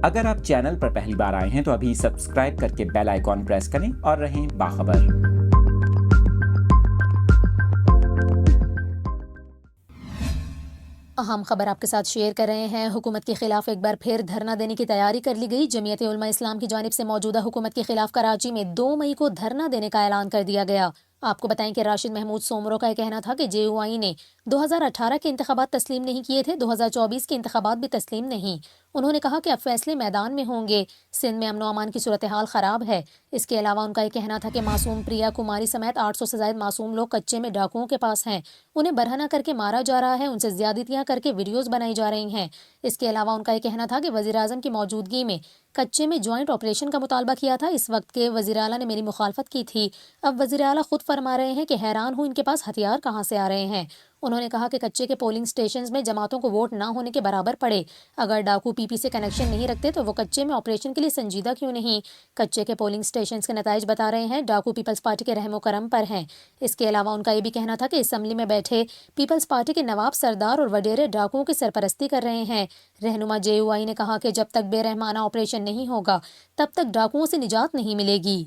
اگر آپ چینل پر پہلی بار آئے ہیں تو ابھی سبسکرائب کر کے بیل آئیکن پریس کریں اور رہیں باخبر۔ اہم خبر آپ کے ساتھ شیئر کر رہے ہیں۔ حکومت کے خلاف ایک بار پھر دھرنا دینے کی تیاری کر لی گئی۔ جمعیت علماء اسلام کی جانب سے موجودہ حکومت کے خلاف کراچی میں 2 مئی کو دھرنا دینے کا اعلان کر دیا گیا۔ آپ کو بتائیں کہ راشد محمود سومرو کا یہ کہنا تھا کہ جے یو آئی نے 2018 کے انتخابات تسلیم نہیں کیے تھے، 2024 کے انتخابات بھی تسلیم نہیں۔ انہوں نے کہا کہ اب فیصلے میدان میں ہوں گے۔ سندھ میں امن و امان کی صورتحال خراب ہے۔ اس کے علاوہ ان کا یہ کہنا تھا کہ معصوم پریا کماری سمیت 800 سے زائد معصوم لوگ کچے میں ڈاکوؤں کے پاس ہیں، انہیں برہنہ کر کے مارا جا رہا ہے، ان سے زیادتیاں کر کے ویڈیوز بنائی جا رہی ہیں۔ اس کے علاوہ ان کا یہ کہنا تھا کہ وزیر اعظم کی موجودگی میں کچے میں جوائنٹ آپریشن کا مطالبہ کیا تھا، اس وقت کے وزیر اعلیٰ نے میری مخالفت کی تھی۔ اب وزیر اعلیٰ خود فرما رہے ہیں کہ حیران ہوں ان کے پاس ہتھیار کہاں سے آ رہے ہیں۔ انہوں نے کہا کہ کچے کے پولنگ سٹیشنز میں جماعتوں کو ووٹ نہ ہونے کے برابر پڑے۔ اگر ڈاکو پی پی سے کنیکشن نہیں رکھتے تو وہ کچے میں آپریشن کے لیے سنجیدہ کیوں نہیں؟ کچے کے پولنگ سٹیشنز کے نتائج بتا رہے ہیں ڈاکو پیپلز پارٹی کے رحم و کرم پر ہیں۔ اس کے علاوہ ان کا یہ بھی کہنا تھا کہ اسمبلی میں بیٹھے پیپلز پارٹی کے نواب سردار اور وڈیرے ڈاکوؤں کی سرپرستی کر رہے ہیں۔ رہنما جے یو آئی نے کہا کہ جب تک بے رحمانہ آپریشن نہیں ہوگا تب تک ڈاکوؤں سے نجات نہیں ملے گی۔